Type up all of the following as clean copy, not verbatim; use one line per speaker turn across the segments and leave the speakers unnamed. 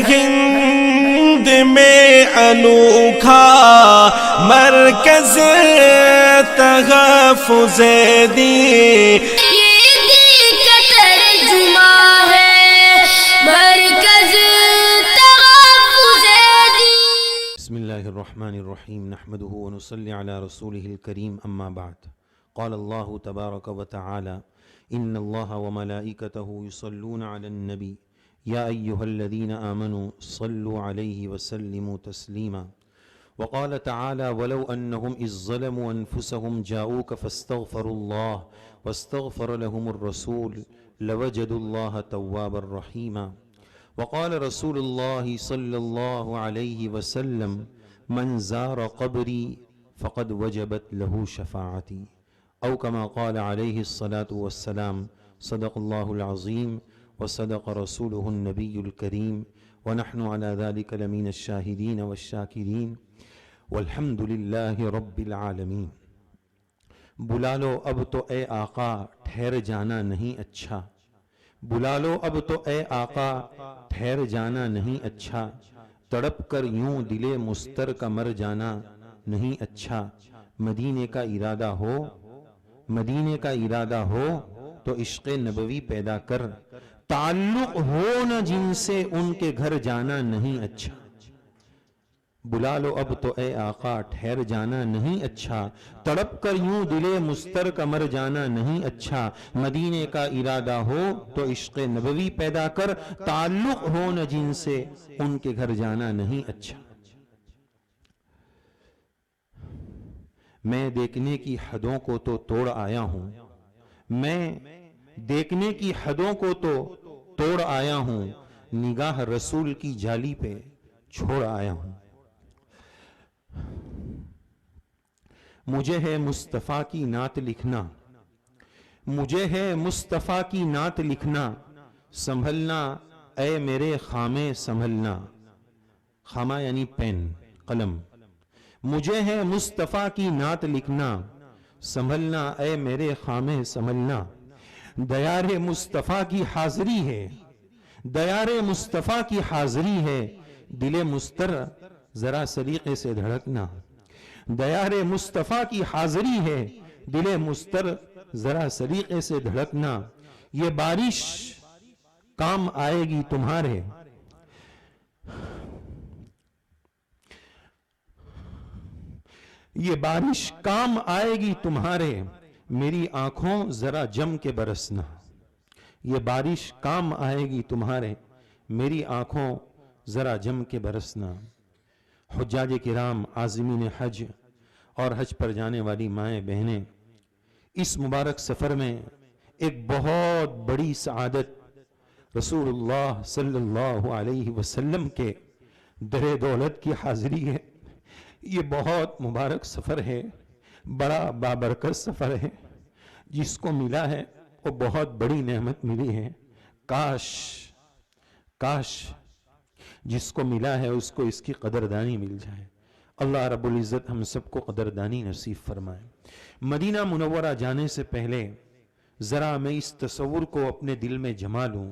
ہند میں انوکھا مرکز تحفظ دین،
بسم اللہ الرحمن الرحیم نحمده ونصلی علی رسوله الکریم اما بعد قال اللہ تبارک وتعالی ان اللہ وملائکته یصلون علی النبی یا ایہا الذین آمنوا صلوا علیہ وسلموا تسلیما وقال تعالی ولو انہم اذ ظلموا انفسهم جاؤوک فاستغفروا اللہ واستغفر لهم الرسول لوجدوا اللہ توابا رحیما وقال رسول اللہ صلی اللہ علیہ وسلم من زار قبری فقد وجبت له شفاعتی او کما قال علیہ الصلاة والسلام صدق اللہ العظیم وصدق رسوله النبی الکریم ونحن على ذلك لمن الشاہدین والشاکرین والحمد للہ رب العالمین۔ بلا لو اب تو اے آقا ٹھہر جانا نہیں اچھا، بلا لو اب تو اے آقا ٹھہر جانا نہیں اچھا، تڑپ کر یوں دل مستر کا مر جانا نہیں اچھا، مدینے کا ارادہ ہو، مدینے کا ارادہ ہو تو عشق نبوی پیدا کر، تعلق ہو نہ جن سے ان کے گھر جانا نہیں اچھا، بلا لو اب تو اے آقا ٹھہر جانا نہیں اچھا، تڑپ کر یوں دل مستر کا مر جانا نہیں اچھا، مدینے کا ارادہ ہو تو عشق نبوی پیدا کر، تعلق ہو نہ جن سے ان کے گھر جانا نہیں اچھا۔ میں دیکھنے کی حدوں کو تو توڑ آیا ہوں، میں دیکھنے کی حدوں کو تو توڑ آیا ہوں، نگاہ رسول کی جالی پہ چھوڑ آیا ہوں۔ مجھے ہے مصطفیٰ کی نعت لکھنا، مجھے ہے مصطفیٰ کی نعت لکھنا، سنبھلنا اے میرے خامے سنبھلنا، خامہ یعنی پین قلم، مجھے ہے مصطفیٰ کی نعت لکھنا، سنبھلنا اے میرے خامے سنبھلنا، دیار مصطفیٰ کی حاضری ہے، دیار مصطفیٰ کی حاضری ہے، دل مستر ذرا سلیقے سے دھڑکنا، دیار مصطفیٰ کی حاضری ہے، دل مستر ذرا سلیقے سے دھڑکنا، یہ بارش کام آئے گی تمہارے، یہ بارش کام آئے گی تمہارے، میری آنکھوں ذرا جم کے برسنا، یہ بارش کام آئے گی تمہارے، میری آنکھوں ذرا جم کے برسنا۔ حجاج کرام، عازمین حج اور حج پر جانے والی مائیں بہنیں، اس مبارک سفر میں ایک بہت بڑی سعادت رسول اللہ صلی اللہ علیہ وسلم کے در دولت کی حاضری ہے۔ یہ بہت مبارک سفر ہے، بڑا بابرکت سفر ہے، جس کو ملا ہے وہ بہت بڑی نعمت ملی ہے۔ کاش جس کو ملا ہے اس کو اس کی قدردانی مل جائے۔ اللہ رب العزت ہم سب کو قدردانی نصیب فرمائے۔ مدینہ منورہ جانے سے پہلے ذرا میں اس تصور کو اپنے دل میں جما لوں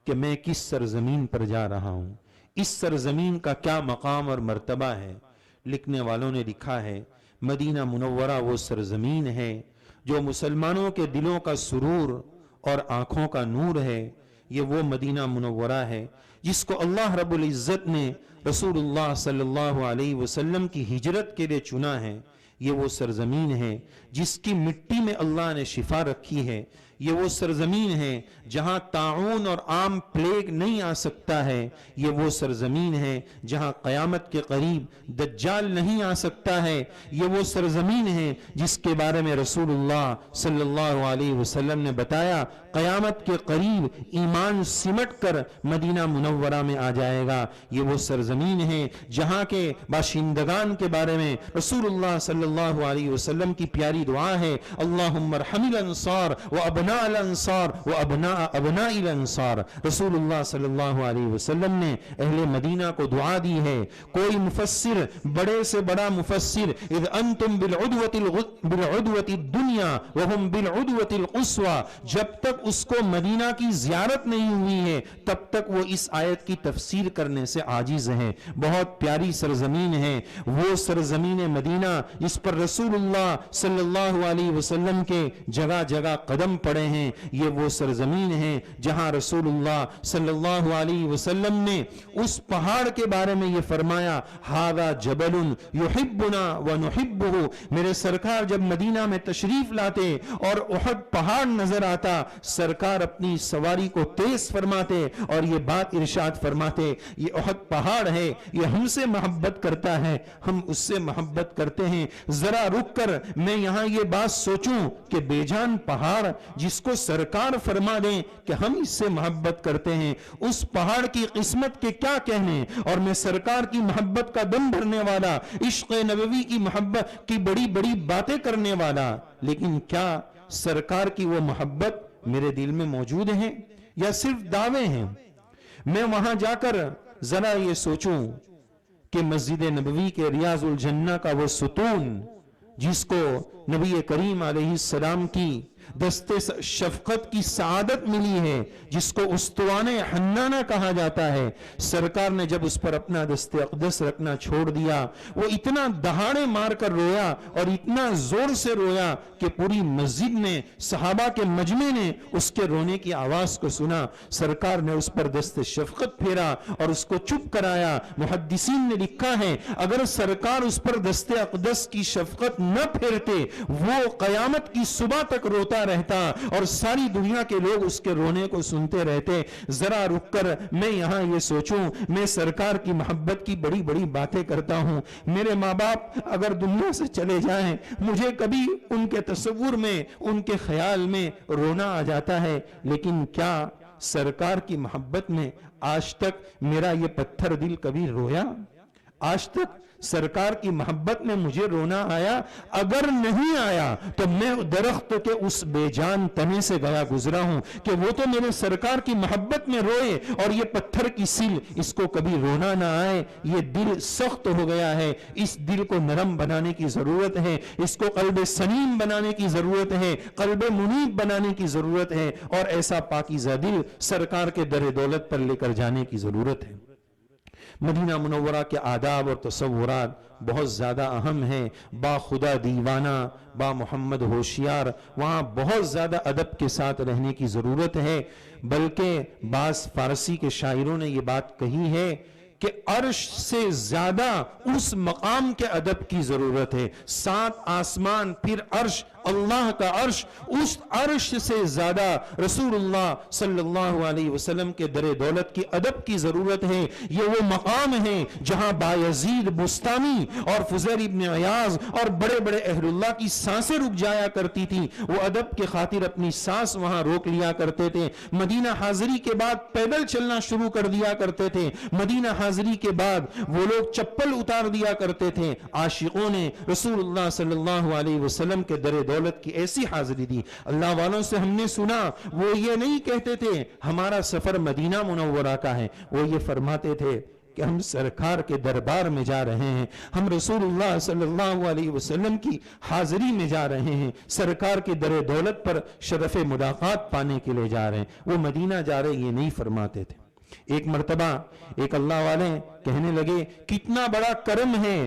کہ میں کس سرزمین پر جا رہا ہوں، اس سرزمین کا کیا مقام اور مرتبہ ہے۔ لکھنے والوں نے لکھا ہے مدینہ منورہ وہ سرزمین ہے جو مسلمانوں کے دلوں کا سرور اور آنکھوں کا نور ہے۔ یہ وہ مدینہ منورہ ہے جس کو اللہ رب العزت نے رسول اللہ صلی اللہ علیہ وسلم کی ہجرت کے لیے چنا ہے۔ یہ وہ سرزمین ہے جس کی مٹی میں اللہ نے شفا رکھی ہے۔ یہ وہ سرزمین ہے جہاں طاعون اور عام پلیگ نہیں آ سکتا ہے۔ یہ وہ سرزمین ہے جہاں قیامت کے قریب دجال نہیں آ سکتا ہے۔ یہ وہ سرزمین ہے جس کے بارے میں رسول اللہ صلی اللہ علیہ وسلم نے بتایا قیامت کے قریب ایمان سمٹ کر مدینہ منورہ میں آ جائے گا۔ یہ وہ سرزمین ہے جہاں کے باشندگان کے بارے میں رسول اللہ صلی اللہ علیہ وسلم کی پیاری دعا ہے اللہم ارحم الانصار وابناء ابناء الانصار و ابناء ابناء الانصار. رسول اللہ صلی اللہ علیہ وسلم نے اہل مدینہ کو دعا دی ہے. کوئی مفسر، بڑے سے بڑا مفسر، اذ انتم بالعدوۃ الدنیا وهم بالعدوۃ القصوى، جب تک اس کو مدینہ کی زیارت نہیں ہوئی ہے تب تک وہ اس آیت کی تفسیر کرنے سے عاجز ہے. بہت پیاری سرزمین ہے وہ سرزمین مدینہ جس پر رسول اللہ صلی اللہ علیہ وسلم کے جگہ جگہ قدم پڑے ہیں. یہ وہ سرزمین ہے جہاں رسول اللہ صلی اللہ علیہ وسلم نے اس پہاڑ کے بارے میں یہ فرمایا، ھذا جبل یحبنا ونحبہ. میرے سرکار جب مدینہ میں تشریف لاتے اور احد پہاڑ نظر آتا، سرکار اپنی سواری کو تیز فرماتے اور یہ بات ارشاد فرماتے، یہ احد پہاڑ ہے، یہ ہم سے محبت کرتا ہے، ہم اس سے محبت کرتے ہیں. ذرا رک کر میں یہاں یہ بات سوچوں کہ بے جان پہاڑ جس کو سرکار فرما دیں کہ ہم اس سے محبت کرتے ہیں، اس پہاڑ کی قسمت کے کیا کہنے. اور میں سرکار کی محبت کا دم بھرنے والا، عشق نبوی کی محبت کی بڑی بڑی باتیں کرنے والا، لیکن کیا سرکار کی وہ محبت میرے دل میں موجود ہے یا صرف دعوے ہیں؟ میں وہاں جا کر ذرا یہ سوچوں کہ مسجد نبوی کے ریاض الجنہ کا وہ ستون جس کو نبی کریم علیہ السلام کی دست شفقت کی سعادت ملی ہے، جس کو استوان حنانہ کہا جاتا ہے، سرکار نے جب اس پر اپنا دست اقدس رکھنا چھوڑ دیا، وہ اتنا دہاڑے مار کر رویا اور اتنا زور سے رویا کہ پوری مسجد نے، صحابہ کے مجمع نے اس کے رونے کی آواز کو سنا. سرکار نے اس پر دست شفقت پھیرا اور اس کو چپ کرایا. محدثین نے لکھا ہے اگر سرکار اس پر دست اقدس کی شفقت نہ پھیرتے وہ قیامت کی صبح تک روتا رہتا اور ساری دنیا کے لوگ اس کے رونے کو سنتے رہتے. ذرا رک کر میں یہاں یہ سوچوں، میں سرکار کی محبت کی بڑی بڑی باتیں کرتا ہوں. میرے ماں باپ اگر دنیا سے چلے جائیں مجھے کبھی ان کے تصور میں، ان کے خیال میں رونا آ جاتا ہے، لیکن کیا سرکار کی محبت میں آج تک میرا یہ پتھر دل کبھی رویا؟ آج تک سرکار کی محبت میں مجھے رونا آیا؟ اگر نہیں آیا تو میں درخت کے اس بے جان تنے سے گیا گزرا ہوں کہ وہ تو میرے سرکار کی محبت میں روئے اور یہ پتھر کی سل اس کو کبھی رونا نہ آئے. یہ دل سخت ہو گیا ہے، اس دل کو نرم بنانے کی ضرورت ہے، اس کو قلب سلیم بنانے کی ضرورت ہے، قلب منیب بنانے کی ضرورت ہے، اور ایسا پاکیزہ دل سرکار کے در دولت پر لے کر جانے کی ضرورت ہے. مدینہ منورہ کے آداب اور تصورات بہت زیادہ اہم ہیں. با خدا دیوانہ، با محمد ہوشیار، وہاں بہت زیادہ ادب کے ساتھ رہنے کی ضرورت ہے. بلکہ بعض فارسی کے شاعروں نے یہ بات کہی ہے کہ عرش سے زیادہ اس مقام کے ادب کی ضرورت ہے. 7 آسمان پھر عرش، اللہ کا عرش، اس عرش سے زیادہ رسول اللہ صلی اللہ علیہ وسلم کے در دولت کی ادب کی ضرورت ہے. یہ وہ مقام ہے جہاں بایزید بستامی اور فضیل ابن عیاض اور بڑے بڑے اہل اللہ کی سانسیں رک جایا کرتی تھی. وہ ادب کے خاطر اپنی سانس وہاں روک لیا کرتے تھے. مدینہ حاضری کے بعد پیدل چلنا شروع کر دیا کرتے تھے. مدینہ حاضری کے بعد وہ لوگ چپل اتار دیا کرتے تھے. عاشقوں نے رسول اللہ صلی اللہ علیہ وسلم کے در دولت کی ایسی حاضری دی. اللہ والوں سے ہم نے سنا وہ یہ نہیں کہتے تھے ہمارا سفر مدینہ منورہ کا ہے، وہ یہ فرماتے تھے کہ ہم سرکار کے دربار میں جا رہے ہیں، ہم رسول اللہ صلی اللہ علیہ وسلم کی حاضری میں جا رہے ہیں، سرکار کے در دولت پر شرف ملاقات پانے کے لیے جا رہے ہیں. وہ مدینہ جا رہے یہ نہیں فرماتے تھے. ایک مرتبہ ایک اللہ والے کہنے لگے کتنا بڑا کرم ہے،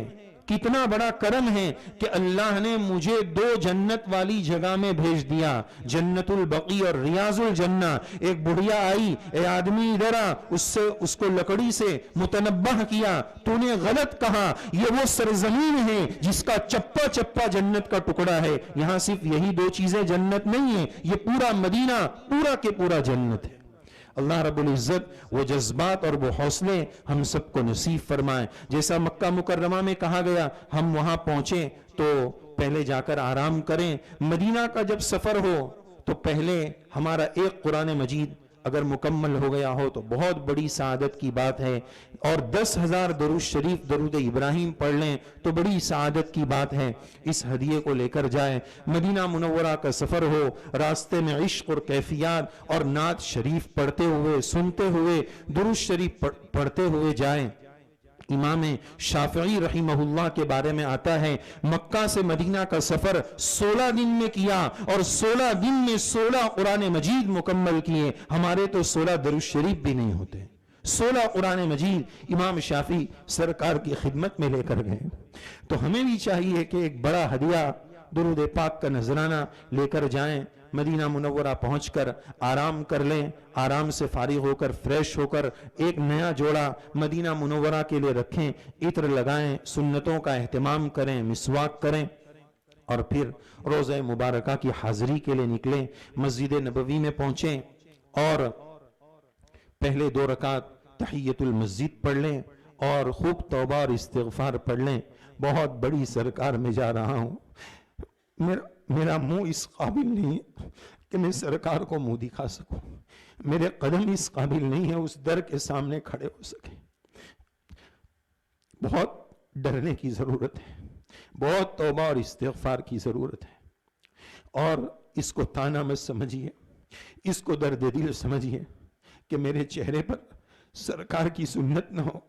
کتنا بڑا کرم ہے کہ اللہ نے مجھے 2 جنت والی جگہ میں بھیج دیا، جنت البقیع اور ریاض الجنہ. ایک بڑھیا آئی، اے آدمی ادھر آ، اس کو لکڑی سے متنبہ کیا، تو نے غلط کہا، یہ وہ سرزمین ہے جس کا چپا چپا جنت کا ٹکڑا ہے. یہاں صرف یہی 2 چیزیں جنت نہیں ہیں، یہ پورا مدینہ پورا کے پورا جنت ہے. اللہ رب العزت وہ جذبات اور وہ حوصلے ہم سب کو نصیب فرمائے. جیسا مکہ مکرمہ میں کہا گیا ہم وہاں پہنچیں تو پہلے جا کر آرام کریں. مدینہ کا جب سفر ہو تو پہلے ہمارا ایک قرآن مجید اگر مکمل ہو گیا ہو تو بہت بڑی سعادت کی بات ہے، اور 10,000 درود شریف درود ابراہیم پڑھ لیں تو بڑی سعادت کی بات ہے۔ اس ہدیے کو لے کر جائیں، مدینہ منورہ کا سفر ہو، راستے میں عشق اور کیفیات اور نعت شریف پڑھتے ہوئے، سنتے ہوئے، درود شریف پڑھتے ہوئے جائیں۔ امام شافعی رحمہ اللہ کے بارے میں آتا ہے، مکہ سے مدینہ کا سفر 16 دن میں کیا، اور 16 دن میں 16 قرآن مجید مکمل کیے۔ ہمارے تو 16 درود شریف بھی نہیں ہوتے، 16 قرآن مجید امام شافعی سرکار کی خدمت میں لے کر گئے۔ تو ہمیں بھی چاہیے کہ ایک بڑا ہدیہ درود پاک کا نذرانہ لے کر جائیں، مدینہ منورہ پہنچ کر آرام کر لیں، آرام سے فارغ ہو کر فریش ہو کر ایک نیا جوڑا مدینہ منورہ کے لیے رکھیں، عطر لگائیں، سنتوں کا اہتمام کریں، مسواک کریں، اور پھر روزہ مبارکہ کی حاضری کے لیے نکلیں، مسجد نبوی میں پہنچیں اور پہلے 2 رکعت تحیت المسجد پڑھ لیں اور خوب توبہ اور استغفار پڑھ لیں۔ بہت بڑی سرکار میں جا رہا ہوں، میرا منہ اس قابل نہیں ہے کہ میں سرکار کو منہ دکھا سکوں، میرے قدم اس قابل نہیں ہے اس در کے سامنے کھڑے ہو سکے۔ بہت ڈرنے کی ضرورت ہے، بہت توبہ اور استغفار کی ضرورت ہے، اور اس کو تانا مت سمجھیے، اس کو درد دل سمجھیے کہ میرے چہرے پر سرکار کی سنت نہ ہو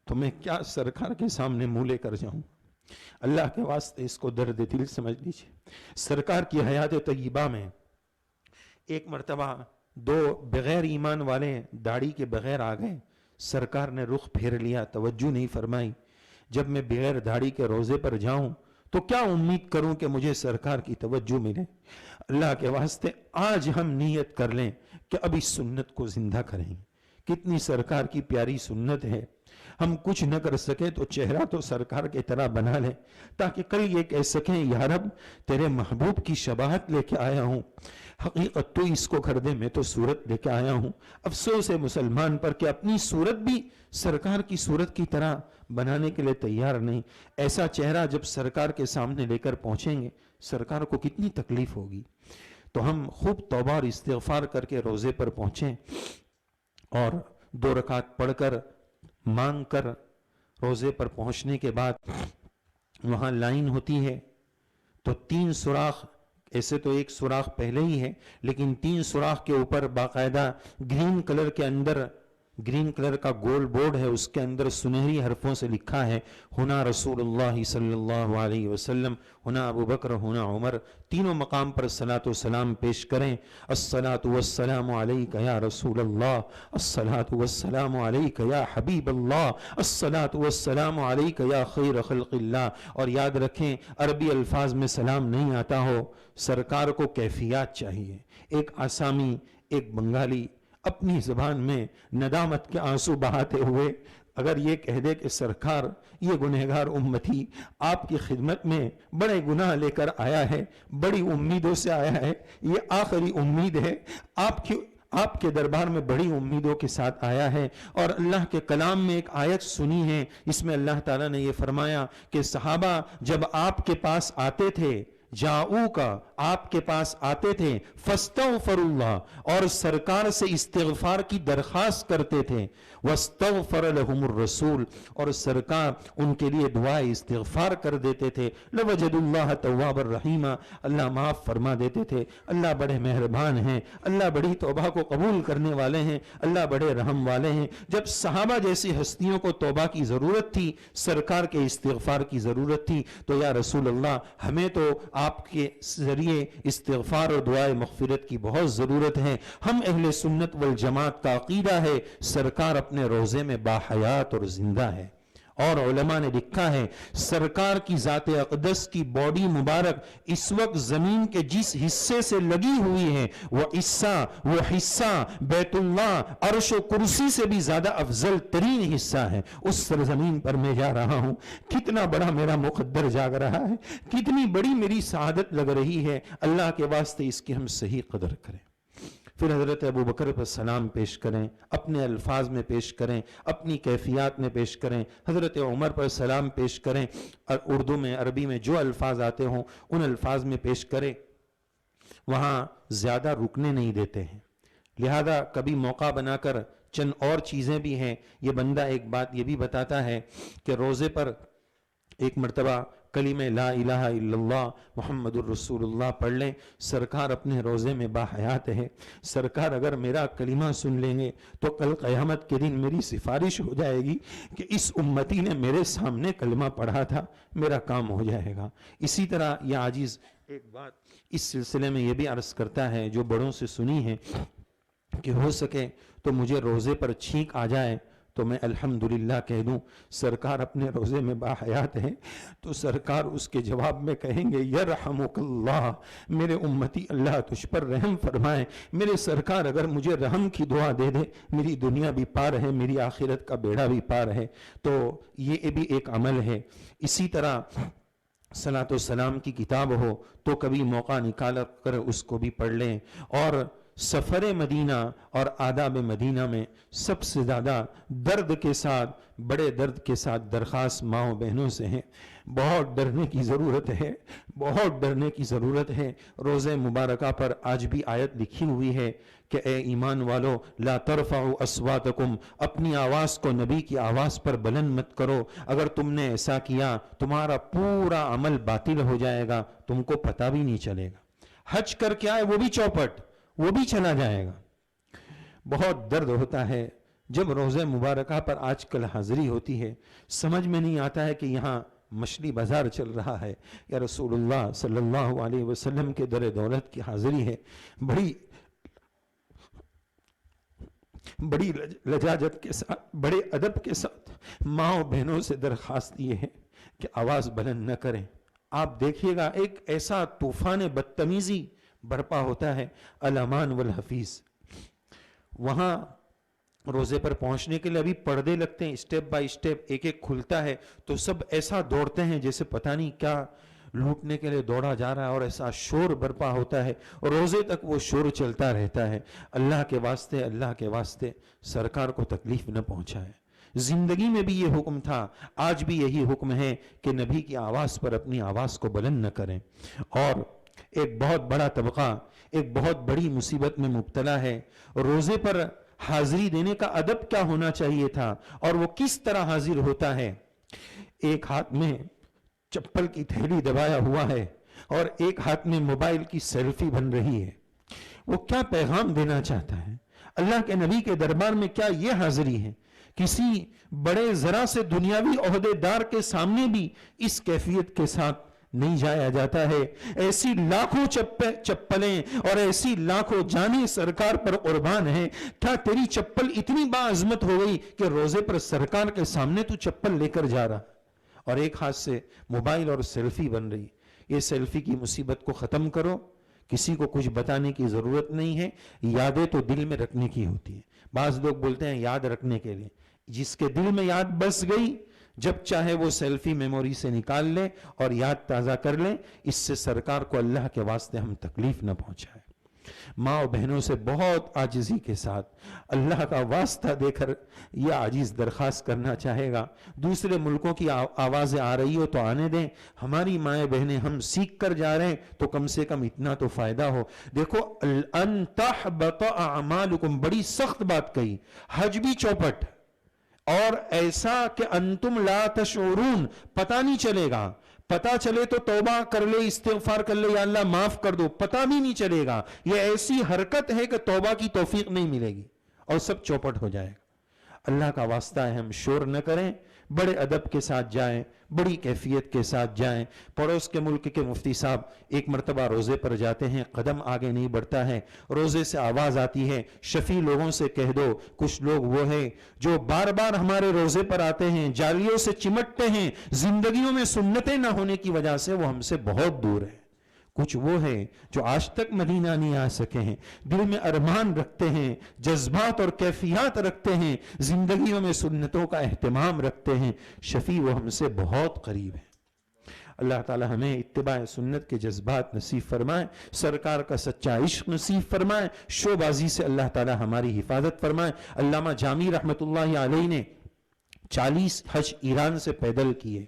تو میں کیا سرکار کے سامنے منہ لے کر جاؤں۔ اللہ کے واسطے اس کو درد دل سمجھ لیجیے۔ سرکار کی حیات طیبہ میں ایک مرتبہ 2 بغیر ایمان والے داڑھی کے بغیر آ گئے، سرکار نے رخ پھیر لیا، توجہ نہیں فرمائی۔ جب میں بغیر داڑھی کے روزے پر جاؤں تو کیا امید کروں کہ مجھے سرکار کی توجہ ملے؟ اللہ کے واسطے آج ہم نیت کر لیں کہ اب اس سنت کو زندہ کریں گے۔ کتنی سرکار کی پیاری سنت ہے، ہم کچھ نہ کر سکے تو چہرہ تو سرکار کی طرح بنا لیں، تاکہ کل یہ کہہ سکیں یا رب تیرے محبوب کی شباہت لے کے آیا ہوں، حقیقت تو اس کو کر دے، میں تو صورت لے کے آیا ہوں۔ افسوس ہے مسلمان پر کہ اپنی صورت بھی سرکار کی صورت کی طرح بنانے کے لیے تیار نہیں۔ ایسا چہرہ جب سرکار کے سامنے لے کر پہنچیں گے، سرکار کو کتنی تکلیف ہوگی۔ تو ہم خوب توبہ اور استغفار کر کے روزے پر پہنچیں، اور 2 رکعت پڑھ کر مانگ کر روزے پر پہنچنے کے بعد وہاں لائن ہوتی ہے تو 3 سوراخ، ایسے تو 1 سوراخ پہلے ہی ہے لیکن 3 سوراخ کے اوپر باقاعدہ گرین کلر کے اندر، گرین کلر کا گول بورڈ ہے، اس کے اندر سنہری حرفوں سے لکھا ہے ہونا رسول اللہ صلی اللہ علیہ وسلم، ہونا ابو بکر، ہونا عمر۔ تینوں مقام پر صلاۃ و سلام پیش کریں۔ الصلاۃ والسلام علیک یا رسول اللہ، الصلاۃ والسلام علیک یا حبیب اللہ، الصلاۃ والسلام علیک یا خیر خلق اللہ۔ اور یاد رکھیں عربی الفاظ میں سلام نہیں آتا ہو، سرکار کو کیفیات چاہیے۔ ایک آسامی، ایک بنگالی اپنی زبان میں ندامت کے آنسو بہاتے ہوئے اگر یہ کہہ دے کہ سرکار یہ گنہگار امتی آپ کی خدمت میں بڑے گناہ لے کر آیا ہے، بڑی امیدوں سے آیا ہے، یہ آخری امید ہے، آپ کے دربار میں بڑی امیدوں کے ساتھ آیا ہے، اور اللہ کے کلام میں ایک آیت سنی ہے، اس میں اللہ تعالیٰ نے یہ فرمایا کہ صحابہ جب آپ کے پاس آتے تھے، جاؤ کا آپ کے پاس آتے تھے، فاستغفر اللہ، اور سرکار سے استغفار کی درخواست کرتے تھے، واستغفر لهم الرسول، اور سرکار ان کے لیے دعائے استغفار کر دیتے تھے، لوجد اللہ تواب الرحیم، اللہ معاف فرما دیتے تھے۔ اللہ بڑے مہربان ہیں، اللہ بڑی توبہ کو قبول کرنے والے ہیں، اللہ بڑے رحم والے ہیں۔ جب صحابہ جیسی ہستیوں کو توبہ کی ضرورت تھی، سرکار کے استغفار کی ضرورت تھی، تو یا رسول اللہ ہمیں تو آپ کے ذریعے استغفار اور دعائے مغفرت کی بہت ضرورت ہے۔ ہم اہل سنت والجماعت کا عقیدہ ہے سرکار اپنے روزے میں باحیات اور زندہ ہے، اور علماء نے لکھا ہے سرکار کی ذات اقدس کی باڈی مبارک اس وقت زمین کے جس حصے سے لگی ہوئی ہے وہ حصہ بیت اللہ عرش و کرسی سے بھی زیادہ افضل ترین حصہ ہے۔ اس سرزمین پر میں جا رہا ہوں، کتنا بڑا میرا مقدر جاگ رہا ہے، کتنی بڑی میری سعادت لگ رہی ہے، اللہ کے واسطے اس کی ہم صحیح قدر کریں۔ پھر حضرت ابو بکر پر سلام پیش کریں، اپنے الفاظ میں پیش کریں، اپنی کیفیات میں پیش کریں۔ حضرت عمر پر سلام پیش کریں، اور اردو میں عربی میں جو الفاظ آتے ہوں ان الفاظ میں پیش کریں۔ وہاں زیادہ رکنے نہیں دیتے ہیں، لہذا کبھی موقع بنا کر چند اور چیزیں بھی ہیں. یہ بندہ ایک بات یہ بھی بتاتا ہے کہ روزے پر ایک مرتبہ کلمہ لا الہ الا اللہ محمد الرسول اللہ پڑھ لیں. سرکار اپنے روزے میں باحیات ہے. سرکار اگر میرا کلمہ سن لیں گے تو کل قیامت کے دن میری سفارش ہو جائے گی کہ اس امتی نے میرے سامنے کلمہ پڑھا تھا, میرا کام ہو جائے گا. اسی طرح یہ عاجز ایک بات اس سلسلے میں یہ بھی عرض کرتا ہے جو بڑوں سے سنی ہے کہ ہو سکے تو مجھے روزے پر چھینک آ جائے تو میں الحمدللہ کہہ دوں سرکار اپنے روزے میں باحیات ہیں, تو سرکار اس کے جواب میں کہیں گے یرحمک اللہ, میرے امتی اللہ تجھ پر رحم فرمائے. میرے سرکار اگر مجھے رحم کی دعا دے دے میری دنیا بھی پار ہے, میری آخرت کا بیڑا بھی پار ہے. تو یہ بھی ایک عمل ہے. اسی طرح صلاۃ و سلام کی کتاب ہو تو کبھی موقع نکال کر اس کو بھی پڑھ لیں. اور سفر مدینہ اور آداب مدینہ میں سب سے زیادہ درد کے ساتھ, بڑے درد کے ساتھ درخواست ماؤں بہنوں سے ہے, بہت ڈرنے کی ضرورت ہے, بہت ڈرنے کی ضرورت ہے. روزہ مبارکہ پر آج بھی آیت لکھی ہوئی ہے کہ اے ایمان والو لا ترفعوا اصواتکم, اپنی آواز کو نبی کی آواز پر بلند مت کرو. اگر تم نے ایسا کیا تمہارا پورا عمل باطل ہو جائے گا, تم کو پتہ بھی نہیں چلے گا. حج کر کے آئے وہ بھی چوپٹ, وہ بھی چلا جائے گا. بہت درد ہوتا ہے جب روزہ مبارکہ پر آج کل حاضری ہوتی ہے, سمجھ میں نہیں آتا ہے کہ یہاں مچھلی بازار چل رہا ہے یا رسول اللہ صلی اللہ علیہ وسلم کے در دولت کی حاضری ہے. بڑی لجاجت کے ساتھ, بڑے ادب کے ساتھ ماں بہنوں سے درخواست یہ ہے کہ آواز بلند نہ کریں. آپ دیکھیے گا ایک ایسا طوفان بدتمیزی برپا ہوتا ہے الامان والحفیظ. وہاں روزے پر پہنچنے کے لیے ابھی پردے لگتے ہیں, اسٹیپ بائی اسٹیپ ایک ایک کھلتا ہے تو سب ایسا دوڑتے ہیں جیسے پتہ نہیں کیا لوٹنے کے لیے دوڑا جا رہا ہے, اور ایسا شور برپا ہوتا ہے اور روزے تک وہ شور چلتا رہتا ہے. اللہ کے واسطے, اللہ کے واسطے سرکار کو تکلیف نہ پہنچائے. زندگی میں بھی یہ حکم تھا, آج بھی یہی حکم ہے کہ نبی کی آواز پر اپنی آواز کو بلند نہ کریں. اور ایک بہت بڑا طبقہ ایک بہت بڑی مصیبت میں مبتلا ہے. روزے پر حاضری دینے کا ادب کیا ہونا چاہیے تھا اور وہ کس طرح حاضر ہوتا ہے. ایک ہاتھ میں چپل کی تھیلی دبایا ہوا ہے اور ایک ہاتھ میں موبائل کی سیلفی بن رہی ہے. وہ کیا پیغام دینا چاہتا ہے؟ اللہ کے نبی کے دربار میں کیا یہ حاضری ہے؟ کسی بڑے ذرا سے دنیاوی عہدے دار کے سامنے بھی اس کیفیت کے ساتھ نہیں جایا جاتا ہے. ایسی لاکھوں چپلیں اور ایسی لاکھوں جانیں سرکار پر قربان ہیں. کیا تیری چپل اتنی باعظمت ہو گئی کہ روزے پر سرکار کے سامنے تو چپل لے کر جا رہا اور ایک ہاتھ سے موبائل اور سیلفی بن رہی؟ یہ سیلفی کی مصیبت کو ختم کرو. کسی کو کچھ بتانے کی ضرورت نہیں ہے, یادیں تو دل میں رکھنے کی ہوتی ہیں. بعض لوگ بولتے ہیں یاد رکھنے کے لیے, جس کے دل میں یاد بس گئی جب چاہے وہ سیلفی میموری سے نکال لے اور یاد تازہ کر لے. اس سے سرکار کو اللہ کے واسطے ہم تکلیف نہ پہنچائے. ماں و بہنوں سے بہت عاجزی کے ساتھ اللہ کا واسطہ دے کر یہ عاجز درخواست کرنا چاہے گا. دوسرے ملکوں کی آوازیں آ رہی ہو تو آنے دیں. ہماری مائیں بہنیں ہم سیکھ کر جا رہے ہیں تو کم سے کم اتنا تو فائدہ ہو. دیکھو ان تحبط اعمالکم, بڑی سخت بات کہی. حج بھی چوپٹ, اور ایسا کہ انتم لا تشعرون, پتہ نہیں چلے گا. پتہ چلے تو توبہ کر لے, استغفار کر لے, یا اللہ معاف کر دو, پتہ بھی نہیں چلے گا. یہ ایسی حرکت ہے کہ توبہ کی توفیق نہیں ملے گی اور سب چوپٹ ہو جائے گا. اللہ کا واسطہ ہے ہم شور نہ کریں, بڑے ادب کے ساتھ جائیں, بڑی کیفیت کے ساتھ جائیں. پڑوس کے ملک کے مفتی صاحب ایک مرتبہ روزے پر جاتے ہیں, قدم آگے نہیں بڑھتا ہے. روزے سے آواز آتی ہے, شفیع لوگوں سے کہہ دو. کچھ لوگ وہ ہیں جو بار بار ہمارے روزے پر آتے ہیں, جالیوں سے چمٹتے ہیں, زندگیوں میں سنتیں نہ ہونے کی وجہ سے وہ ہم سے بہت دور ہیں. کچھ وہ ہیں جو آج تک مدینہ نہیں آ سکے ہیں, دل میں ارمان رکھتے ہیں, جذبات اور کیفیات رکھتے ہیں, زندگیوں میں سنتوں کا اہتمام رکھتے ہیں. شفیع وہ ہم سے بہت قریب ہیں. اللہ تعالی ہمیں اتباع سنت کے جذبات نصیب فرمائے, سرکار کا سچا عشق نصیب فرمائے, شوبازی سے اللہ تعالی ہماری حفاظت فرمائے. علامہ جامی رحمت اللہ علیہ نے 40 حج ایران سے پیدل کیے.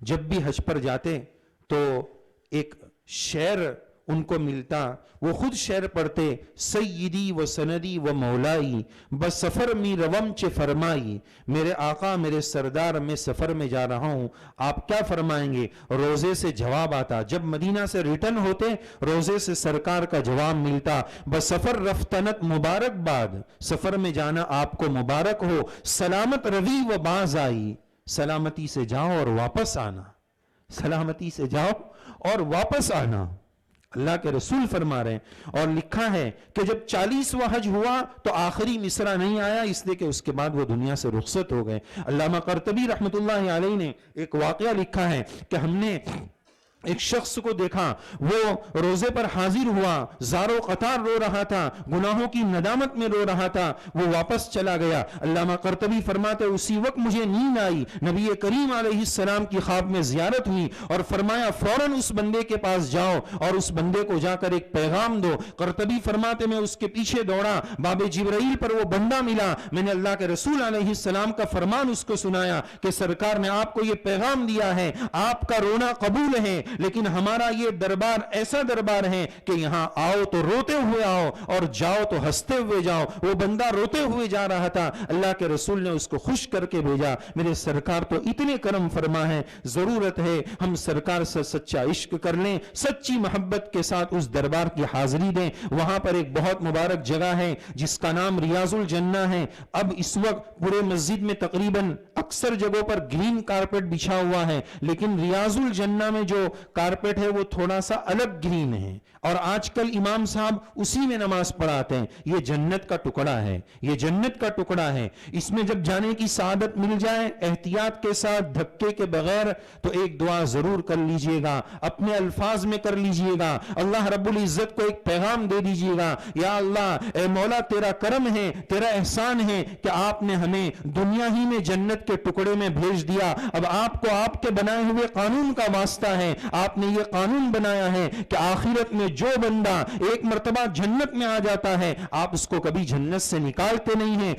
جب بھی حج پر جاتے تو ایک شعر ان کو ملتا، وہ خود شعر پڑھتے، سیدی و سندی و مولائی بس سفر می روم چے فرمائی، میرے آقا میرے سردار میں سفر میں جا رہا ہوں، آپ کیا فرمائیں گے؟ روزے سے جواب آتا، جب مدینہ سے ریٹرن ہوتے روزے سے سرکار کا جواب ملتا، بس سفر رفتنت مبارک باد، سفر میں جانا آپ کو مبارک ہو، سلامت روی و باز آئی، سلامتی سے جاؤ اور واپس آنا، سلامتی سے جاؤ اور واپس آنا، اللہ کے رسول فرما رہے ہیں۔ اور لکھا ہے کہ جب 40واں حج ہوا تو آخری مصرع نہیں آیا، اس لیے کہ اس کے بعد وہ دنیا سے رخصت ہو گئے۔ علامہ قرطبی رحمت اللہ علیہ نے ایک واقعہ لکھا ہے کہ ہم نے ایک شخص کو دیکھا، وہ روزے پر حاضر ہوا، زار و قطار رو رہا تھا، گناہوں کی ندامت میں رو رہا تھا، وہ واپس چلا گیا۔ علامہ قرطبی فرماتے اسی وقت مجھے نیند آئی، نبی کریم علیہ السلام کی خواب میں زیارت ہوئی اور فرمایا فوراً اس بندے کے پاس جاؤ اور اس بندے کو جا کر ایک پیغام دو۔ قرطبی فرماتے میں اس کے پیچھے دوڑا، باب جبرائیل پر وہ بندہ ملا، میں نے اللہ کے رسول علیہ السلام کا فرمان اس کو سنایا کہ سرکار نے آپ کو یہ پیغام دیا ہے، آپ کا رونا قبول ہے، لیکن ہمارا یہ دربار ایسا دربار ہے کہ یہاں آؤ تو روتے ہوئے آؤ اور جاؤ تو ہنستے ہوئے جاؤ۔ وہ بندہ روتے ہوئے جا رہا تھا، اللہ کے رسول نے اس کو خوش کر کے بھیجا۔ میرے سرکار تو اتنے کرم فرما ہے، ضرورت ہے ہم سرکار سے سچا عشق کر لیں، سچی محبت کے ساتھ اس دربار کی حاضری دیں۔ وہاں پر ایک بہت مبارک جگہ ہے جس کا نام ریاض الجنہ ہے۔ اب اس وقت پورے مسجد میں تقریباً اکثر جگہوں پر گرین کارپیٹ بچھا ہوا ہے، لیکن ریاض الجنہ میں جو کارپیٹ ہے وہ تھوڑا سا الگ گرین ہے، اور آج کل امام صاحب اسی میں نماز پڑھاتے ہیں۔ یہ جنت کا ٹکڑا ہے، یہ جنت کا ٹکڑا ہے۔ اس میں جب جانے کی سعادت مل جائے، احتیاط کے ساتھ دھکے کے بغیر، تو ایک دعا ضرور کر لیجئے گا، اپنے الفاظ میں کر لیجئے گا، اللہ رب العزت کو ایک پیغام دے دیجئے گا، یا اللہ اے مولا تیرا کرم ہے، تیرا احسان ہے کہ آپ نے ہمیں دنیا ہی میں جنت کے ٹکڑے میں بھیج دیا۔ اب آپ کو آپ کے بنائے ہوئے قانون کا واسطہ ہے، آپ نے یہ قانون بنایا ہے کہ آخرت میں جو بندہ ایک مرتبہ جنت میں آ جاتا ہے آپ اس کو کبھی جنت سے نکالتے نہیں ہیں،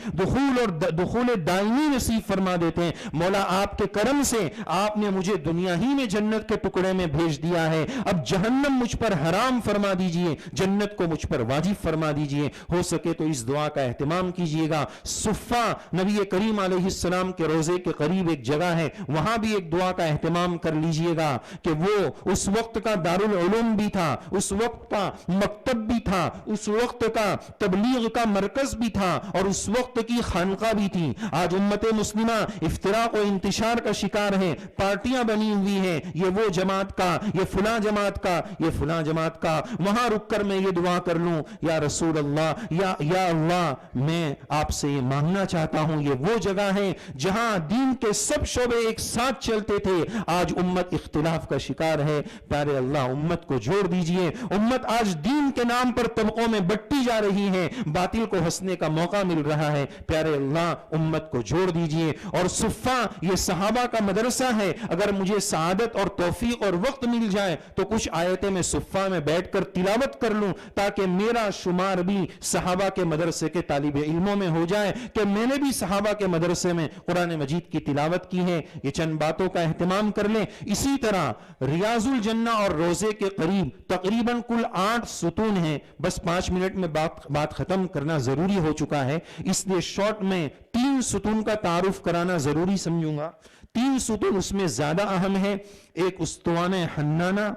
دخول دائمی نصیب فرما دیتے ہیں۔ مولا آپ کے کرم سے آپ نے مجھے دنیا ہی میں جنت کے ٹکڑے میں بھیج دیا ہے، اب جہنم مجھ پر حرام فرما دیجئے، جنت کو مجھ پر واجب فرما دیجئے۔ ہو سکے تو اس دعا کا اہتمام کیجئے گا۔ صفہ نبی کریم علیہ السلام کے روزے کے قریب ایک جگہ ہے، وہاں بھی ایک دعا کا اہتمام کر لیجئے گا کہ وہ اس وقت کا دارالعلوم بھی تھا، اس وقت کا مکتب بھی تھا، اس وقت کا تبلیغ کا مرکز بھی تھا، اور اس وقت کی خانقاہ بھی تھی۔ آج امت مسلمہ افتراق و انتشار کا شکار ہے، پارٹیاں بنی ہوئی ہیں، یہ وہ جماعت کا، یہ فلاں جماعت کا، یہ فلاں جماعت کا، وہاں رک کر میں یہ دعا کر لوں یا رسول اللہ، یا اللہ میں آپ سے یہ مانگنا چاہتا ہوں۔ یہ وہ جگہ ہے جہاں دین کے سب شعبے ایک ساتھ چلتے تھے، آج امت اختلاف کا شکار ہے۔ پیارے اللہ امت کو جوڑ دیجئے، امت آج دین کے نام پر طبقوں میں بٹتی جا رہی ہے، باطل کو ہنسنے کا موقع مل رہا ہے۔ پیارے اللہ امت کو جوڑ دیجئے۔ اور صفہ یہ صحابہ کا مدرسہ ہے، اگر مجھے سعادت اور توفیق اور وقت مل جائے تو کچھ آیتیں میں صفہ میں بیٹھ کر تلاوت کر لوں تاکہ میرا شمار بھی صحابہ کے مدرسے کے طالب علموں میں ہو جائے کہ میں نے بھی صحابہ کے مدرسے میں قرآن مجید کی تلاوت کی ہے۔ یہ چند باتوں کا اہتمام کر لیں۔ اسی طرح ریاض الجنہ اور روزے کے قریب تقریباً کل 8 ستون ہیں، بس 5 منٹ میں بات ختم کرنا ضروری ہو چکا ہے، اس لیے شارٹ میں 3 ستون کا تعارف کرانا ضروری سمجھوں گا۔ 3 ستون اس میں زیادہ اہم ہے۔ ایک استوانِ حنانہ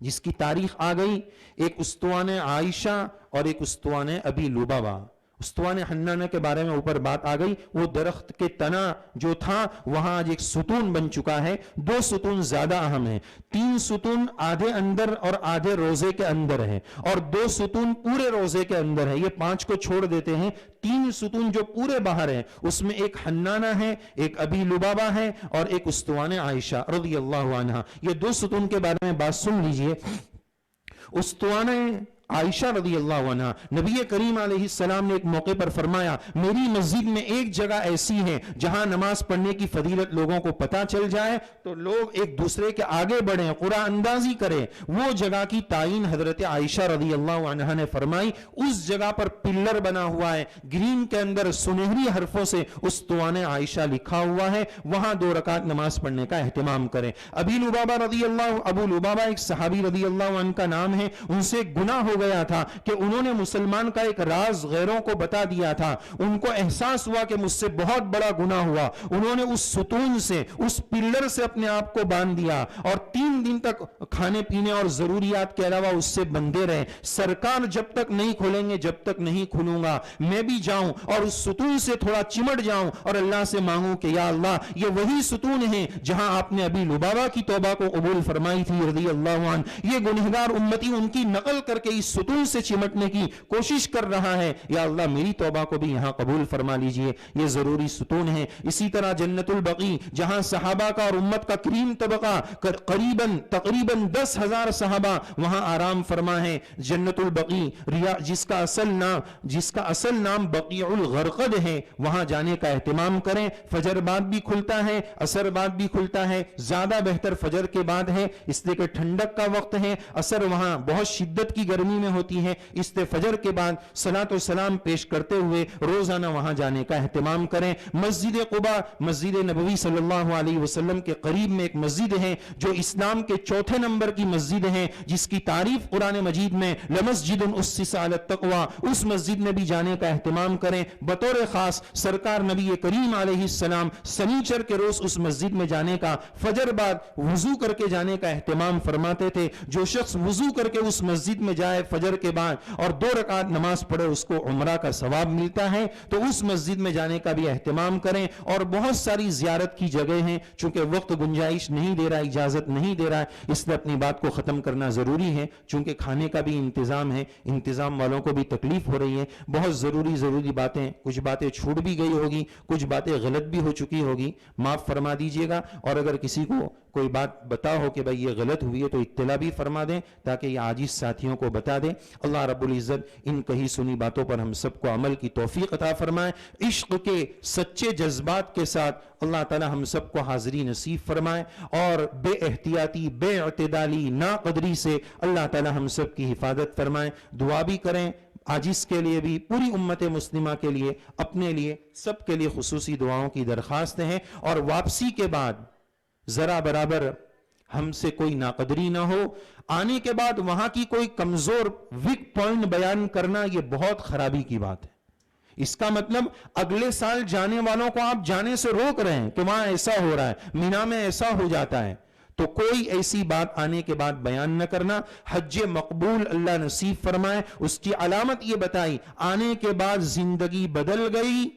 جس کی تاریخ آ گئی، ایک استوانِ عائشہ اور ایک استوانِ ابی لبابہ۔ استوانِ حنانہ کے بارے میں اوپر بات آ گئی، وہ درخت کے تنا جو تھا وہاں آج ایک ستون بن چکا ہے۔ 2 ستون زیادہ اہم ہیں، 3 ستون آدھے اندر اور آدھے روزے کے اندر ہے، اور 2 ستون پورے روزے کے اندر ہے۔ یہ 5 کو چھوڑ دیتے ہیں، 3 ستون جو پورے باہر ہیں اس میں ایک حنانہ ہے، ایک ابی لبابہ ہے اور ایک استوانِ عائشہ رضی اللہ عنہا۔ یہ 2 ستون کے بارے میں بات سن لیجئے۔ استوانِ عائشہ رضی اللہ عنہ، نبی کریم علیہ السلام نے ایک موقع پر فرمایا میری مسجد میں ایک جگہ ایسی ہے جہاں نماز پڑھنے کی فضیلت لوگوں کو پتا چل جائے تو لوگ ایک دوسرے کے آگے بڑھیں، قرآن اندازی کریں۔ وہ جگہ کی تعین حضرت عائشہ رضی اللہ عنہ نے فرمائی۔ اس جگہ پر پلر بنا ہوا ہے، گرین کے اندر سنہری حرفوں سے استوان عائشہ لکھا ہوا ہے، وہاں 2 رکعت نماز پڑھنے کا اہتمام کریں۔ ابو لبابہ ایک صحابی رضی اللہ عنہ کا نام ہے، ان سے گناہ ہو گیا تھا کہ انہوں نے مسلمان کا ایک راز غیروں کو بتا دیا تھا۔ ان کو احساس ہوا کہ مجھ سے بہت بڑا گناہ ہوا، انہوں نے اس ستون سے، اس پلر سے اپنے آپ کو باندھ دیا اور 3 دن تک کھانے پینے اور ضروریات کے علاوہ اس سے بندھے رہے۔ سرکار جب تک نہیں کھولیں گے جب تک نہیں کھلوں گا، میں بھی جاؤں اور اس ستون سے تھوڑا چمٹ جاؤں اور اللہ سے مانگوں کہ یا اللہ یہ وہی ستون ہے جہاں آپ نے ابی لبابہ کی توبہ کو قبول فرمائی تھی رضی اللہ عنہ، یہ گنہگار امتی ان کی نقل کر کے اس ستون سے چمٹنے کی کوشش کر رہا ہے، یا اللہ میری توبہ کو بھی یہاں قبول فرما لیجئے، یہ ضروری ستون ہے۔ اسی طرح جنت البقیع جہاں صحابہ کا اور امت کا کریم طبقہ تقریباً 10,000 صحابہ وہاں آرام فرما ہے، جنت البقیع جس کا اصل نام بقیع الغرقد ہے، وہاں جانے کا اہتمام کریں۔ فجر بعد بھی کھلتا ہے، عصر بعد بھی کھلتا ہے، زیادہ بہتر فجر کے بعد ہے، اس لیے کہ ٹھنڈک کا وقت ہے، عصر وہاں بہت شدت کی گرمی میں ہوتی ہے، اس لیے فجر کے بعد صلاۃ و سلام پیش کرتے ہوئے روزانہ وہاں جانے کا اہتمام کریں۔ مسجد قباء مسجد نبوی صلی اللہ علیہ وسلم کے قریب میں ایک مسجد ہے جو اسلام کے 4 نمبر کی مسجد ہے، جس کی تعریف قرآن مجید میں لمسجد اسس علی التقوی، اس مسجد میں بھی جانے کا اہتمام کریں۔ بطور خاص سرکار نبی کریم علیہ السلام سنیچر کے روز اس مسجد میں جانے کا، فجر بعد وضو کر کے جانے کا اہتمام فرماتے تھے۔ جو شخص وضو کر کے اس مسجد میں جائے فجر کے بعد اور 2 رکعت نماز پڑھے اس کو عمرہ کا ثواب ملتا ہے، تو اس مسجد میں جانے کا بھی اہتمام کریں۔ اور بہت ساری زیارت کی جگہ ہیں، چونکہ وقت گنجائش نہیں دے رہا، اجازت نہیں دے رہا، اس لیے اپنی بات کو ختم کرنا ضروری ہے، چونکہ کھانے کا بھی انتظام ہے، انتظام والوں کو بھی تکلیف ہو رہی ہے۔ بہت ضروری باتیں، کچھ باتیں چھوٹ بھی گئی ہوگی، کچھ باتیں غلط بھی ہو چکی ہوگی، معاف فرما دیجئے گا۔ اور اگر کسی کو کوئی بات بتا ہو کہ بھائی یہ غلط ہوئی ہے تو اطلاع بھی فرما دیں تاکہ یہ عاجز ساتھیوں کو بتا دیں۔ اللہ رب العزت ان کہی سنی باتوں پر ہم سب کو عمل کی توفیق عطا فرمائے، عشق کے سچے جذبات کے ساتھ اللہ تعالی ہم سب کو حاضری نصیب فرمائے، اور بے احتیاطی، بے اعتدالی، ناقدری سے اللہ تعالی ہم سب کی حفاظت فرمائے۔ دعا بھی کریں عاجز کے لیے بھی، پوری امت مسلمہ کے لیے، اپنے لیے، سب کے لیے خصوصی دعاؤں کی درخواست ہے۔ اور واپسی کے بعد ذرا برابر ہم سے کوئی ناقدری نہ ہو، آنے کے بعد وہاں کی کوئی کمزور ویک پوائنٹ بیان کرنا یہ بہت خرابی کی بات ہے۔ اس کا مطلب اگلے سال جانے والوں کو آپ جانے سے روک رہے ہیں کہ وہاں ایسا ہو رہا ہے، مینا میں ایسا ہو جاتا ہے، تو کوئی ایسی بات آنے کے بعد بیان نہ کرنا۔ حج مقبول اللہ نصیب فرمائے، اس کی علامت یہ بتائی، آنے کے بعد زندگی بدل گئی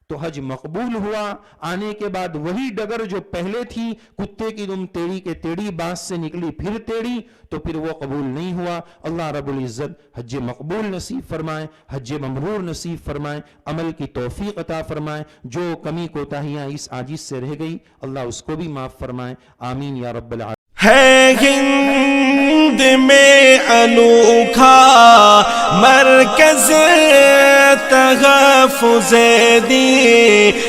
تو حج مقبول ہوا، آنے کے بعد وہی ڈگر جو پہلے تھی، کتے کی دم ٹیڑھی کے ٹیڑھی، بانس سے نکلی پھر ٹیڑھی، تو پھر وہ قبول نہیں ہوا۔ اللہ رب العزت حج مقبول نصیب فرمائے، حج مبرور نصیب فرمائے، عمل کی توفیق عطا فرمائے۔ جو کمی کوتاہیاں اس عاجز سے رہ گئی اللہ اس کو بھی معاف فرمائے، آمین یا رب العالمین۔
ہے ہند میں انوکھا مرکز تحفظ دین۔